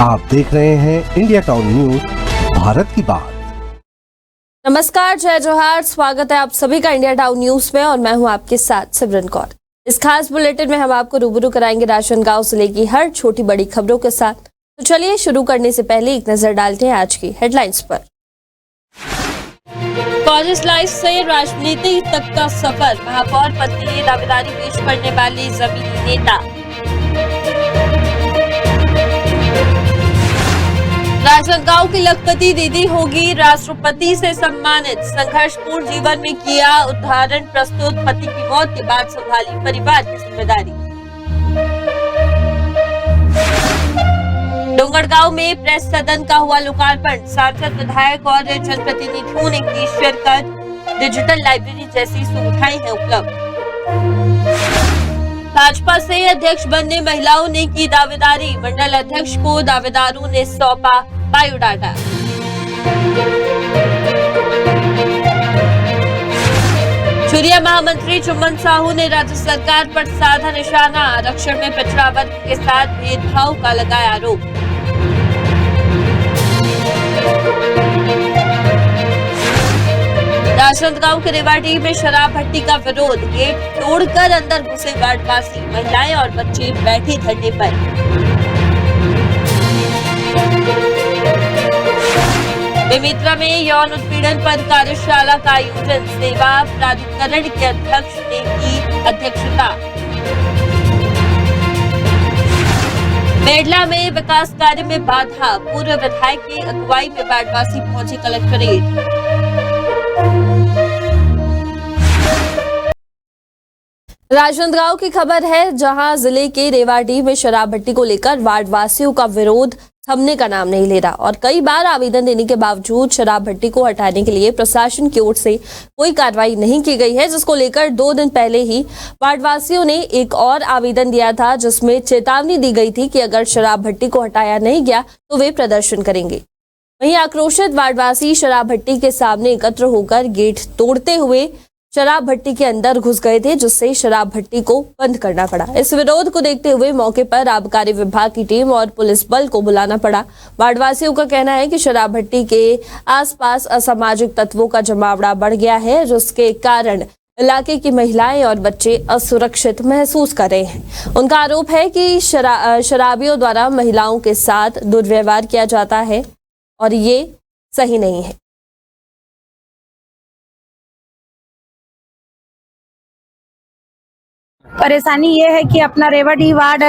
आप देख रहे हैं इंडिया टाउन न्यूज, भारत की बात। नमस्कार, जय जोहार, स्वागत है आप सभी का इंडिया टाउन न्यूज में और मैं हूं आपके साथ सिमरन कौर। इस खास बुलेटिन में हम आपको रूबरू कराएंगे राजनांदगांव जिले की हर छोटी बड़ी खबरों के साथ। तो चलिए शुरू करने से पहले एक नजर डालते हैं आज की हेडलाइंस पर। कॉलेज लाइफ से राजनीति तक का सफर, महापौर पद के लिए दावेदारी पेश करने वाले जमीनी नेता। राजनांदगांव की लखपति दीदी होगी राष्ट्रपति से सम्मानित, संघर्षपूर्ण जीवन में किया उदाहरण प्रस्तुत, पति की मौत के बाद संभाली परिवार की जिम्मेदारी। डोंगरगांव में प्रेस सदन का हुआ लोकार्पण, सांसद विधायक और जनप्रतिनिधियों ने की शिरकत, डिजिटल लाइब्रेरी जैसी सुविधाएं हैं उपलब्ध। भाजपा से अध्यक्ष बनने महिलाओं ने की दावेदारी, मंडल अध्यक्ष को दावेदारों ने सौंपा बायोडाटा। चुरिया महामंत्री चुम्बन साहू ने राज्य सरकार पर साधा निशाना, आरक्षण में पिछड़ा वर्ग के साथ भेदभाव का लगाया आरोप। राजनांदगांव के रेवाडीह में शराब भट्टी का विरोध, गेट तोड़कर अंदर घुसे वार्डवासी, महिलाएं और बच्चे बैठे धरने पर। बेमेतरा में यौन उत्पीड़न पर कार्यशाला का आयोजन, सेवा प्राधिकरण के अध्यक्ष ने की अध्यक्षता। मेडला में विकास कार्य में बाधा, पूर्व विधायक की अगुवाई में वार्डवासी पहुंचे कलेक्ट्रेट। राजनांदगांव की खबर है, जहां जिले के रेवाडीह में शराब भट्टी को लेकर वार्डवासियों का विरोध थमने का नाम नहीं ले रहा और कई बार आवेदन देने के बावजूद शराब भट्टी को हटाने के लिए प्रशासन की ओर से कोई कार्रवाई नहीं की गई है, जिसको लेकर 2 दिन पहले ही वार्डवासियों ने एक और आवेदन दिया था, जिसमें चेतावनी दी गई थी कि अगर शराब भट्टी को हटाया नहीं गया तो वे प्रदर्शन करेंगे। वहीं आक्रोशित वार्डवासी शराब भट्टी के सामने एकत्र होकर गेट तोड़ते हुए शराब भट्टी के अंदर घुस गए थे, जिससे शराब भट्टी को बंद करना पड़ा। इस विरोध को देखते हुए मौके पर आबकारी विभाग की टीम और पुलिस बल को बुलाना पड़ा। वार्डवासियों का कहना है कि शराब भट्टी के आसपास असामाजिक तत्वों का जमावड़ा बढ़ गया है, जिसके कारण इलाके की महिलाएं और बच्चे असुरक्षित महसूस कर रहे हैं। उनका आरोप है कि शराबियों द्वारा महिलाओं के साथ दुर्व्यवहार किया जाता है और ये सही नहीं है। परेशानी ये है कि अपना रेवाडीह वार्ड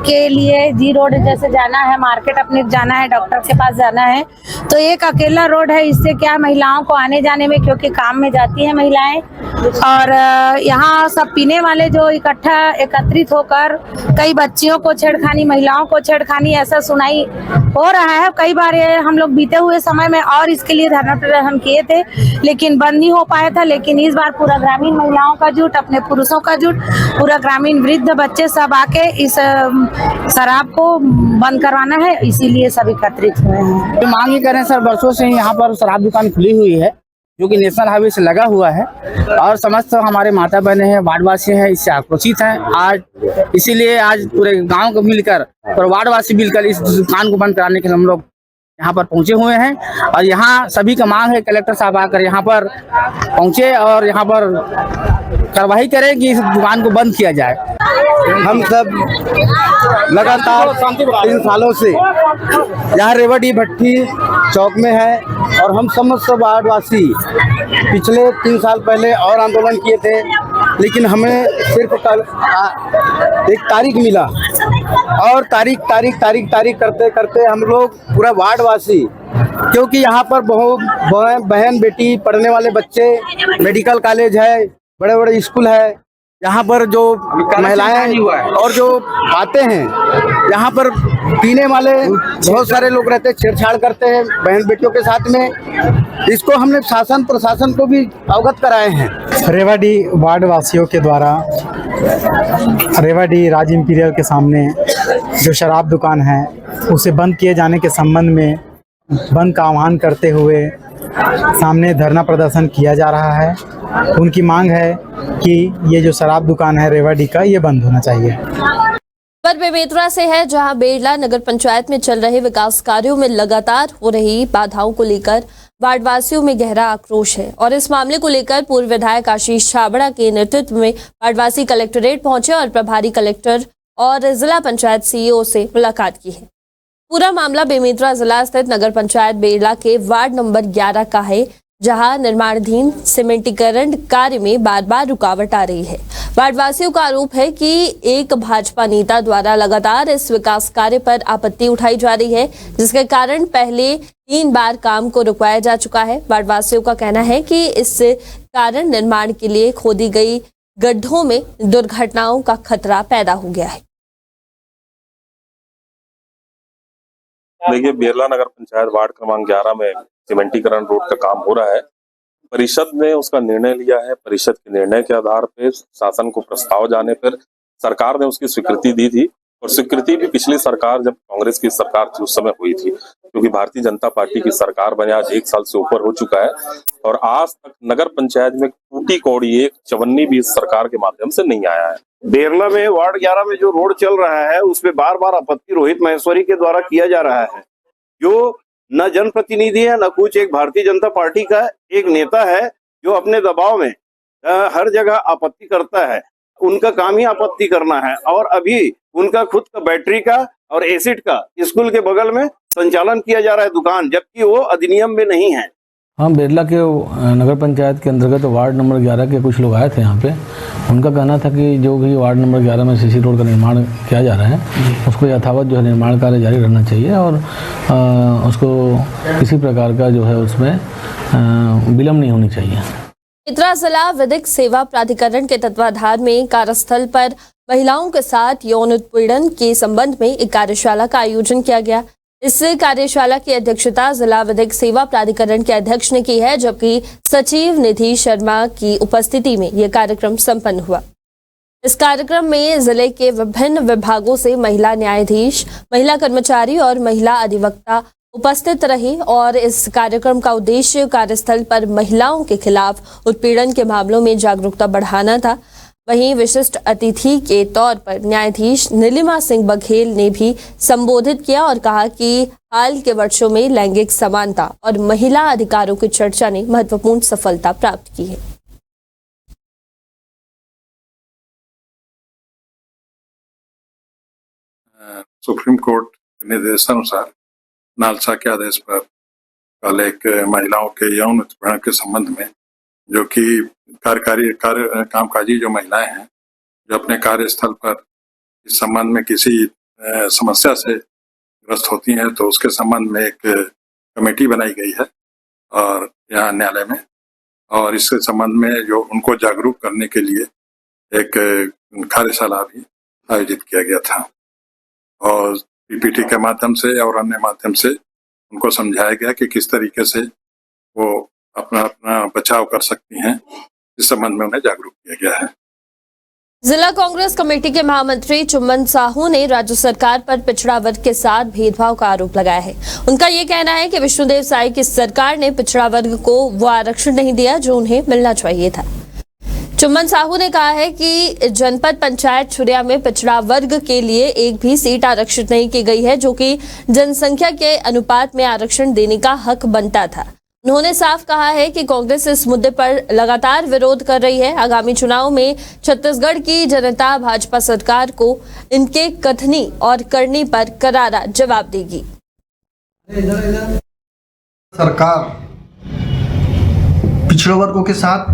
के लिए जी रोड जैसे जाना है, मार्केट अपने जाना है, डॉक्टर के पास जाना है, तो एक अकेला रोड है। इससे क्या महिलाओं को आने जाने में, क्योंकि काम में जाती हैं महिलाएं, और यहाँ सब पीने वाले जो एकत्रित होकर कई बच्चियों को छेड़खानी, महिलाओं को छेड़खानी ऐसा सुनाई हो रहा है। कई बार हम लोग बीते हुए समय में और इसके लिए धरना प्रदर्शन किए थे, लेकिन बंद नहीं हो पाया था। लेकिन इस बार पूरा ग्रामीण महिलाओं का जुट, अपने पुरुषों का जुट, पूरा ग्रामीण वृद्ध बच्चे सब आके इस शराब को बंद करवाना है, इसीलिए सब एकत्रित हुए हैं। तो मांग ही करें सर, बरसों से ही यहाँ पर शराब दुकान खुली हुई है, जो कि नेशनल हाईवे से लगा हुआ है, और समस्त हमारे माता बहनें हैं, वार्डवासी हैं, इससे आक्रोशित हैं आज। इसीलिए आज पूरे गांव को मिलकर और वार्डवासी मिलकर इस दुकान को बंद कराने के लिए हम लोग यहाँ पर पहुंचे हुए हैं। और यहाँ सभी का मांग है कलेक्टर साहब आकर यहाँ पर पहुंचे और यहाँ पर कार्रवाई करें कि इस दुकान को बंद किया जाए। हम सब लगातार 3 सालों से यहाँ रेवाडीह भट्टी चौक में है और हम समस्त वार्डवासी पिछले 3 साल पहले और आंदोलन किए थे, लेकिन हमें सिर्फ एक तारीख मिला और तारीख करते करते हम लोग पूरा वार्डवासी, क्योंकि यहाँ पर बहुत बहन बेटी पढ़ने वाले बच्चे, मेडिकल कॉलेज है, बड़े बड़े स्कूल है, यहाँ पर जो महिलाएं और जो आते हैं, यहाँ पर पीने वाले बहुत सारे लोग रहते हैं, छेड़छाड़ करते हैं बहन बेटियों के साथ में। इसको हमने शासन प्रशासन को भी अवगत कराए हैं। रेवाडीह वार्ड वासियों के द्वारा रेवाडीह राज इंपीरियल के सामने जो शराब दुकान है उसे बंद किए जाने के संबंध में बंद का आह्वान करते हुए सामने धरना प्रदर्शन किया जा रहा है। उनकी मांग है कि ये जो शराब दुकान है रेवाडीह का, ये बंद होना चाहिए। खबर बेमेतरा से है, जहां बेड़ला नगर पंचायत में चल रहे विकास कार्यों में लगातार हो रही बाधाओं को लेकर वार्डवासियों में गहरा आक्रोश है और इस मामले को लेकर पूर्व विधायक आशीष छाबड़ा के नेतृत्व में वार्डवासी कलेक्ट्रेट पहुंचे और प्रभारी कलेक्टर और जिला पंचायत सीईओ से मुलाकात की है। पूरा मामला बेमेतरा जिला स्थित नगर पंचायत बेड़ला के वार्ड नंबर 11 का है, जहां निर्माणाधीन सीमेंटीकरण कार्य में बार बार रुकावट आ रही है। वार्डवासियों का आरोप है कि एक भाजपा नेता द्वारा लगातार इस विकास कार्य पर आपत्ति उठाई जा रही है, जिसके कारण पहले 3 बार काम को रुकवाया जा चुका है। वार्डवासियों का कहना है कि इस कारण निर्माण के लिए खोदी गई गड्ढों में दुर्घटनाओं का खतरा पैदा हो गया है। देखिए, बेरला नगर पंचायत वार्ड क्रमांक 11 में सीमेंटीकरण रोड का काम हो रहा है। परिषद ने उसका निर्णय लिया है। परिषद के निर्णय के आधार पर शासन को प्रस्ताव जाने पर सरकार ने उसकी स्वीकृति दी थी और स्वीकृति भी पिछली सरकार, जब कांग्रेस की सरकार थी उस समय हुई थी, क्योंकि भारतीय जनता पार्टी की सरकार बने आज 1 साल से ऊपर हो चुका है और आज तक नगर पंचायत में टूटी कौड़ी एक चवन्नी भी इस सरकार के माध्यम से नहीं आया है। बेरला में वार्ड 11 में जो रोड चल रहा है उसमें बार बार आपत्ति रोहित महेश्वरी के द्वारा किया जा रहा है, जो न जनप्रतिनिधि है न कुछ, एक भारतीय जनता पार्टी का एक नेता है जो अपने दबाव में हर जगह आपत्ति करता है। उनका काम ही आपत्ति करना है और अभी उनका खुद का बैटरी का और एसिड का स्कूल के बगल में संचालन किया जा रहा है दुकान, जबकि वो अधिनियम में नहीं है। हाँ, बेरला के नगर पंचायत के अंतर्गत वार्ड नंबर 11 के कुछ लोग आए थे यहाँ पे। उनका कहना था कि जो भी वार्ड नंबर 11 में सीसी रोड का निर्माण किया जा रहा है उसको यथावत जो है निर्माण कार्य जारी रहना चाहिए और उसको किसी प्रकार का जो है उसमें विलम्ब नहीं होनी चाहिए। बेमेतरा जिला विधिक सेवा प्राधिकरण के तत्वाधान में कार्यस्थल पर महिलाओं के साथ यौन उत्पीड़न के संबंध में एक कार्यशाला का आयोजन किया गया। इस कार्यशाला की अध्यक्षता जिला विधिक सेवा प्राधिकरण के अध्यक्ष ने की है, जबकि सचिव निधि शर्मा की उपस्थिति में यह कार्यक्रम संपन्न हुआ। इस कार्यक्रम में जिले के विभिन्न विभागों से महिला न्यायाधीश, महिला कर्मचारी और महिला अधिवक्ता उपस्थित रही और इस कार्यक्रम का उद्देश्य कार्यस्थल पर महिलाओं के खिलाफ उत्पीड़न के मामलों में जागरूकता बढ़ाना था। वहीं विशिष्ट अतिथि के तौर पर न्यायाधीश नीलिमा सिंह बघेल ने भी संबोधित किया और कहा कि हाल के वर्षों में लैंगिक समानता और महिला अधिकारों की चर्चा ने महत्वपूर्ण सफलता प्राप्त की है। सुप्रीम कोर्ट के निर्देशानुसार नालसा के आदेश पर कल एक महिलाओं के यौन उत्पीड़न के संबंध में, जो कि कामकाजी जो महिलाएं हैं जो अपने कार्यस्थल पर इस संबंध में किसी समस्या से ग्रस्त होती हैं, तो उसके संबंध में एक कमेटी बनाई गई है और यहाँ न्यायालय में, और इसके संबंध में जो उनको जागरूक करने के लिए एक कार्यशाला भी आयोजित किया गया था और पीपीटी के माध्यम से और अन्य माध्यम से उनको समझाया गया कि किस तरीके से वो अपना बचाव कर सकती हैं। इस संबंध में उन्हें जागरूक किया गया है। जिला कांग्रेस कमेटी के महामंत्री चुम्बन साहू ने राज्य सरकार पर पिछड़ा वर्ग के साथ भेदभाव का आरोप लगाया है। उनका ये कहना है कि विष्णुदेव साई की सरकार ने पिछड़ा वर्ग को वो आरक्षण नहीं दिया जो उन्हें मिलना चाहिए था। चुम्बन साहू ने कहा है कि जनपद पंचायत छुरिया में पिछड़ा वर्ग के लिए एक भी सीट आरक्षित नहीं की गई है, जो कि जनसंख्या के अनुपात में आरक्षण देने का हक बनता था। उन्होंने साफ कहा है कि कांग्रेस इस मुद्दे पर लगातार विरोध कर रही है। आगामी चुनाव में छत्तीसगढ़ की जनता भाजपा सरकार को इनके कथनी और करनी पर करारा जवाब देगी। सरकार पिछड़े वर्गों के साथ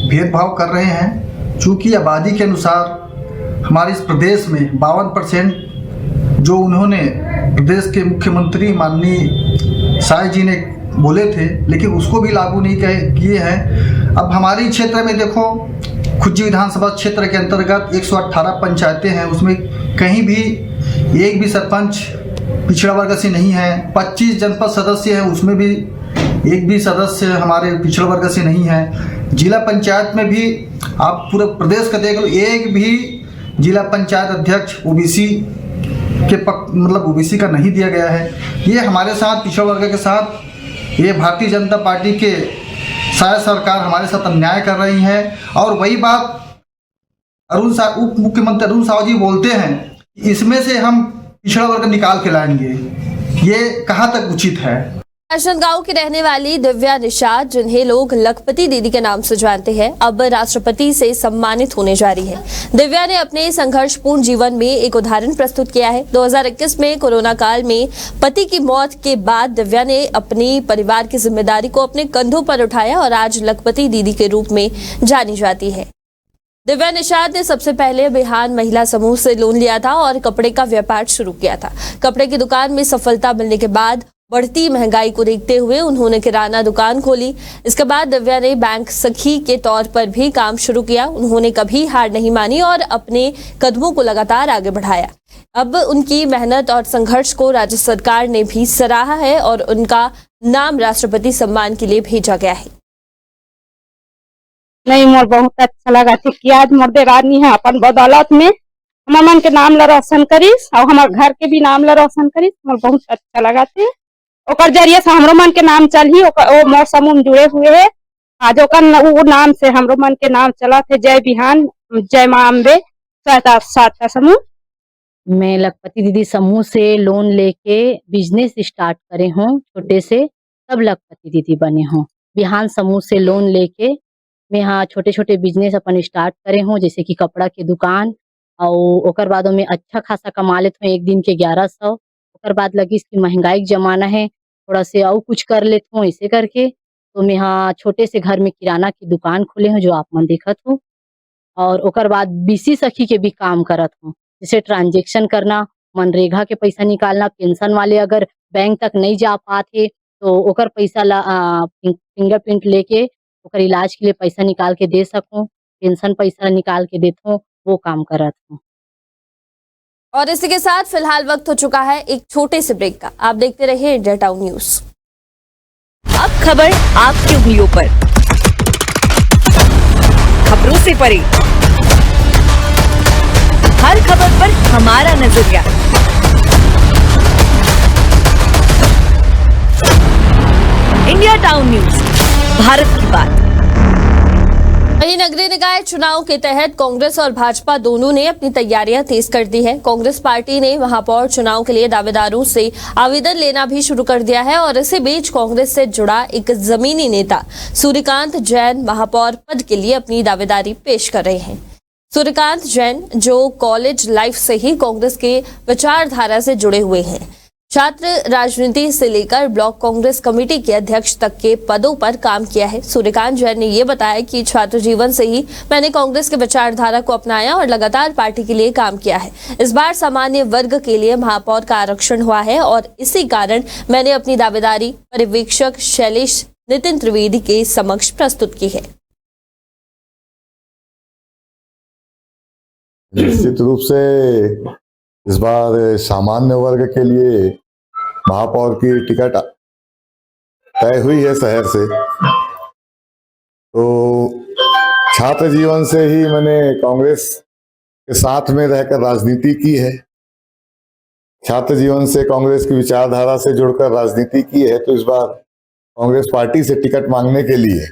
भेदभाव कर रहे हैं। चूंकि आबादी के अनुसार हमारे इस प्रदेश में 52% जो उन्होंने प्रदेश के मुख्यमंत्री माननीय साई जी ने बोले थे, लेकिन उसको भी लागू नहीं किए हैं। अब हमारे क्षेत्र में देखो, खुज्जी विधानसभा क्षेत्र के अंतर्गत 118 पंचायतें हैं, उसमें कहीं भी एक भी सरपंच पिछड़ा वर्ग से नहीं है। 25 जनपद सदस्य हैं, उसमें भी एक भी सदस्य हमारे पिछड़ा वर्ग से नहीं है। जिला पंचायत में भी आप पूरे प्रदेश का देख लो, एक भी जिला पंचायत अध्यक्ष ओबीसी के मतलब ओबीसी का नहीं दिया गया है। ये हमारे साथ पिछड़ा वर्ग के साथ ये भारतीय जनता पार्टी के शायद सरकार हमारे साथ अन्याय कर रही है। और वही बात उप मुख्यमंत्री अरुण साहू जी बोलते हैं इसमें से हम पिछड़ा वर्ग निकाल के लाएंगे, ये कहाँ तक उचित है। राजनांदगांव की रहने वाली दिव्या निषाद, जिन्हें लोग लखपति दीदी के नाम से जानते हैं, अब राष्ट्रपति से सम्मानित होने जा रही है। दिव्या ने अपने संघर्षपूर्ण जीवन में एक उदाहरण प्रस्तुत किया है। 2021 में कोरोना काल में पति की मौत के बाद दिव्या ने अपनी परिवार की जिम्मेदारी को अपने कंधों पर उठाया और आज लखपति दीदी के रूप में जानी जाती है। दिव्या निषाद ने सबसे पहले बिहान महिला समूह से लोन लिया था और कपड़े का व्यापार शुरू किया था। कपड़े की दुकान में सफलता मिलने के बाद बढ़ती महंगाई को देखते हुए उन्होंने किराना दुकान खोली। इसके बाद दिव्या ने बैंक सखी के तौर पर भी काम शुरू किया। उन्होंने कभी हार नहीं मानी और अपने कदमों को लगातार आगे बढ़ाया। अब उनकी मेहनत और संघर्ष को राज्य सरकार ने भी सराहा है और उनका नाम राष्ट्रपति सम्मान के लिए भेजा गया है। नहीं, मोर बहुत अच्छा लगा थी कि आज मोर देरानी है अपन बदौलत में हमार मन के नाम ला रोशन करीस और हमार घर के भी नाम ला रोशन करीस। मोर बहुत अच्छा लगा थे। ओकर जरिए से हमरो मन के नाम चली, ओ मोर समूह में जुड़े हुए है। आज ओकर नाम से हमरो मन के नाम चला थे। जय बिहान, जय मां अम्बे सहायता समूह। मैं लखपति दीदी समूह से लोन लेके बिजनेस स्टार्ट करे हूँ छोटे से, तब लखपति दीदी बने हूँ। बिहान समूह से लोन लेके मैं यहाँ छोटे छोटे बिजनेस अपन स्टार्ट करे हूँ, जैसे कि कपड़ा की दुकान। और ओकर बाद में अच्छा खासा कमा लेते हूँ, एक दिन के 1100। ओकर बाद लगी इसकी महंगाई के जमाना है, थोड़ा से और कुछ कर लेते हूँ इसे करके। तो मैं यहाँ छोटे से घर में किराना की दुकान खोले हूँ जो आप मन देखत हो। और ओकर बाद बीसी सखी के भी काम करत हूँ, जैसे ट्रांजेक्शन करना, मनरेगा के पैसा निकालना। पेंशन वाले अगर बैंक तक नहीं जा पाते तो ओकर पैसा ला फिंगरप्रिंट लेके ओकर इलाज के लिए पैसा निकाल के दे सकूं, पेंशन पैसा निकाल के देता हूँ, वो काम करत हूँ। और इसी के साथ फिलहाल वक्त हो चुका है एक छोटे से ब्रेक का। आप देखते रहिए इंडिया टाउन न्यूज। अब खबर आपकी उंगलियों पर, खबरों से परे, हर खबर पर हमारा नजरिया। इंडिया टाउन न्यूज, भारत की बात। वहीं नगरीय निकाय चुनाव के तहत कांग्रेस और भाजपा दोनों ने अपनी तैयारियां तेज कर दी है। कांग्रेस पार्टी ने महापौर चुनाव के लिए दावेदारों से आवेदन लेना भी शुरू कर दिया है और इसी बीच कांग्रेस से जुड़ा एक जमीनी नेता सूर्यकांत जैन महापौर पद के लिए अपनी दावेदारी पेश कर रहे हैं। सूर्यकांत जैन, जो कॉलेज लाइफ से ही कांग्रेस के विचारधारा से जुड़े हुए हैं, छात्र राजनीति से लेकर ब्लॉक कांग्रेस कमेटी के अध्यक्ष तक के पदों पर काम किया है। सूर्यकांत जैन ने ये बताया कि छात्र जीवन से ही मैंने कांग्रेस के विचारधारा को अपनाया और लगातार पार्टी के लिए काम किया है। इस बार सामान्य वर्ग के लिए महापौर का आरक्षण हुआ है और इसी कारण मैंने अपनी दावेदारी पर्यवेक्षक शैलेश नितिन त्रिवेदी के समक्ष प्रस्तुत की है। निश्चित रूप से इस बार सामान्य वर्ग के लिए महापौर की टिकट तय हुई है शहर से। तो छात्र जीवन से ही मैंने कांग्रेस के साथ में रहकर राजनीति की है, छात्र जीवन से कांग्रेस की विचारधारा से जुड़कर राजनीति की है। तो इस बार कांग्रेस पार्टी से टिकट मांगने के लिए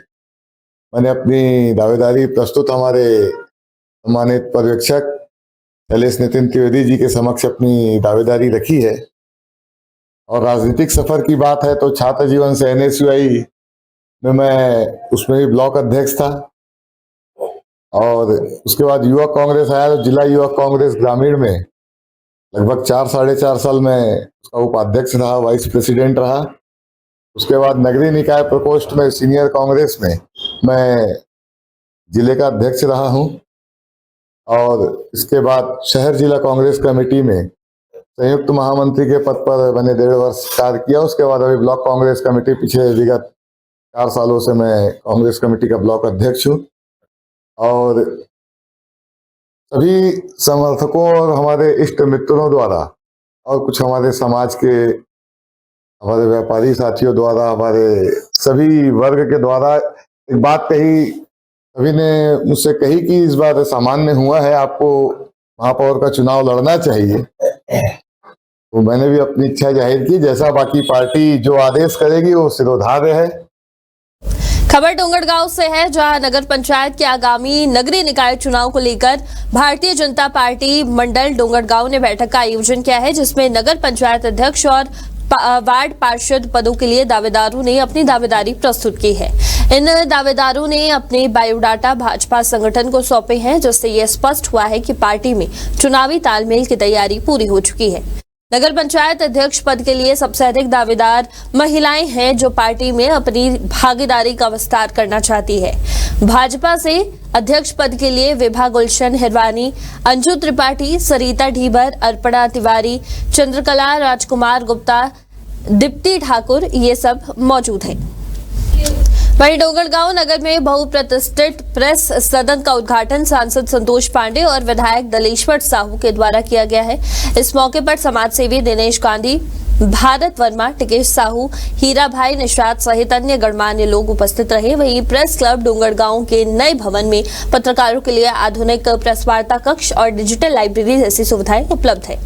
मैंने अपनी दावेदारी प्रस्तुत हमारे सम्मानित पर्यवेक्षक शैलेश नितिन त्रिवेदी जी के समक्ष अपनी दावेदारी रखी है। और राजनीतिक सफर की बात है तो छात्र जीवन से NSUI में मैं उसमें भी ब्लॉक अध्यक्ष था और उसके बाद युवक कांग्रेस आया तो जिला युवक कांग्रेस ग्रामीण में लगभग 4-4.5 साल में उसका उपाध्यक्ष रहा, वाइस प्रेसिडेंट रहा। उसके बाद नगरीय निकाय प्रकोष्ठ में सीनियर कांग्रेस में मैं जिले का अध्यक्ष रहा हूँ और इसके बाद शहर जिला कांग्रेस कमेटी में संयुक्त महामंत्री के पद पर मैंने 1.5 वर्ष कार्य किया। उसके बाद अभी ब्लॉक कांग्रेस कमेटी पिछले विगत 4 सालों से मैं कांग्रेस कमेटी का ब्लॉक अध्यक्ष हूँ। और सभी समर्थकों और हमारे इष्ट मित्रों द्वारा और कुछ हमारे समाज के हमारे व्यापारी साथियों द्वारा, हमारे सभी वर्ग के द्वारा एक बात कही, सभी ने मुझसे कही कि इस बार सामान्य हुआ है, आपको महापौर का चुनाव लड़ना चाहिए। तो मैंने भी अपनी इच्छा जाहिर की, जैसा बाकी पार्टी जो आदेश करेगी वो सिरोधार्य है। खबर डोंगरगांव से है, जहां नगर पंचायत के आगामी नगरीय निकाय चुनाव को लेकर भारतीय जनता पार्टी मंडल डोंगरगांव ने बैठक का आयोजन किया है, जिसमें नगर पंचायत अध्यक्ष और वार्ड पार्षद पदों के लिए दावेदारों ने अपनी दावेदारी प्रस्तुत की है। इन दावेदारों ने अपने बायोडाटा भाजपा संगठन को सौंपे हैं, जिससे यह स्पष्ट हुआ है कि पार्टी में चुनावी तालमेल की तैयारी पूरी हो चुकी है। नगर पंचायत अध्यक्ष पद के लिए सबसे अधिक दावेदार महिलाएं हैं, जो पार्टी में अपनी भागीदारी का विस्तार करना चाहती है। भाजपा से अध्यक्ष पद के लिए विभा गुलशन हिरवानी, अंजू त्रिपाठी, सरिता ढीबर, अर्पणा तिवारी, चंद्रकला राजकुमार गुप्ता, दीप्ति ठाकुर ये सब मौजूद हैं। वहीं डोंगरगांव नगर में बहुप्रतिष्ठित प्रेस सदन का उद्घाटन सांसद संतोष पांडे और विधायक दलेश्वर साहू के द्वारा किया गया है। इस मौके पर समाजसेवी दिनेश गांधी, भारत वर्मा, टिकेश साहू, हीरा भाई निषाद सहित अन्य गणमान्य लोग उपस्थित रहे। वहीं प्रेस क्लब डोंगरगांव के नए भवन में पत्रकारों के लिए आधुनिक प्रेस वार्ता कक्ष और डिजिटल लाइब्रेरी जैसी सुविधाएं उपलब्ध है।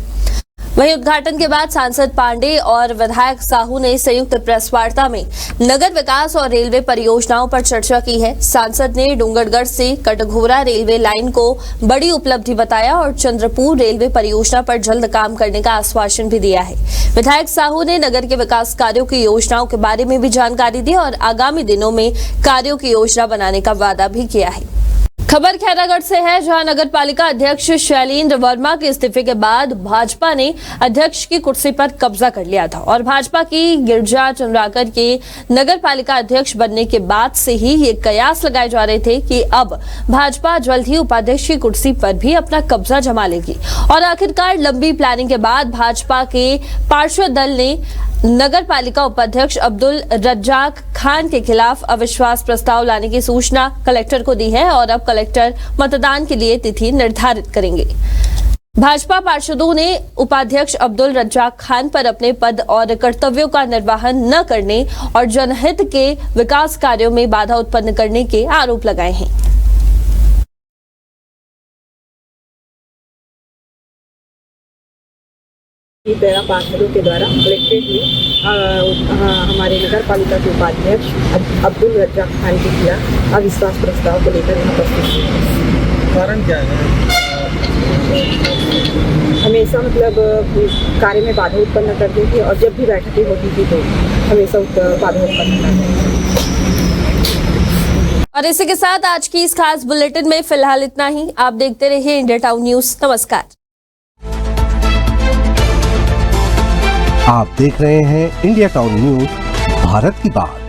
वहीं उद्घाटन के बाद सांसद पांडे और विधायक साहू ने संयुक्त प्रेस वार्ता में नगर विकास और रेलवे परियोजनाओं पर चर्चा की है। सांसद ने डूंगरगढ़ से कटघोरा रेलवे लाइन को बड़ी उपलब्धि बताया और चंद्रपुर रेलवे परियोजना पर जल्द काम करने का आश्वासन भी दिया है। विधायक साहू ने नगर के विकास कार्यों की योजनाओं के बारे में भी जानकारी दी और आगामी दिनों में कार्यों की योजना बनाने का वादा भी किया है। खबर खैरागढ़ से है, जहां नगर पालिका अध्यक्ष शैलेंद्र वर्मा के इस्तीफे के बाद भाजपा ने अध्यक्ष की कुर्सी पर कब्जा कर लिया था और भाजपा की गिरजा चंद्राकर के नगर पालिका अध्यक्ष बनने के बाद से ही ये कयास लगाए जा रहे थे कि अब भाजपा जल्द ही उपाध्यक्ष की कुर्सी पर भी अपना कब्जा जमा लेगी। और आखिरकार लंबी प्लानिंग के बाद भाजपा के पार्षद दल ने नगर पालिका उपाध्यक्ष अब्दुल रज्जाक खान के खिलाफ अविश्वास प्रस्ताव लाने की सूचना कलेक्टर को दी है और अब कलेक्टर मतदान के लिए तिथि निर्धारित करेंगे। भाजपा पार्षदों ने उपाध्यक्ष अब्दुल रज्जाक खान पर अपने पद और कर्तव्यों का निर्वहन न करने और जनहित के विकास कार्यों में बाधा उत्पन्न करने के आरोप लगाए हैं। पैरा पार्षदों के द्वारा कलेक्ट्रेट में हमारे नगर पालिका के उपाध्यक्ष अब्दुल रज्जाक खान के खिलाफ अविश्वास प्रस्ताव को लेकर यहाँ उपस्थित। कारण क्या है? हमेशा मतलब कार्य में बाधा उत्पन्न करती थी और जब भी बैठकें होती थी तो हमेशा बाधा उत्पन्न करती। और इसी के साथ आज की इस खास बुलेटिन में फिलहाल इतना ही। आप देखते रहिए इंडिया टाउन न्यूज। नमस्कार। आप देख रहे हैं इंडिया टाउन न्यूज, भारत की बात।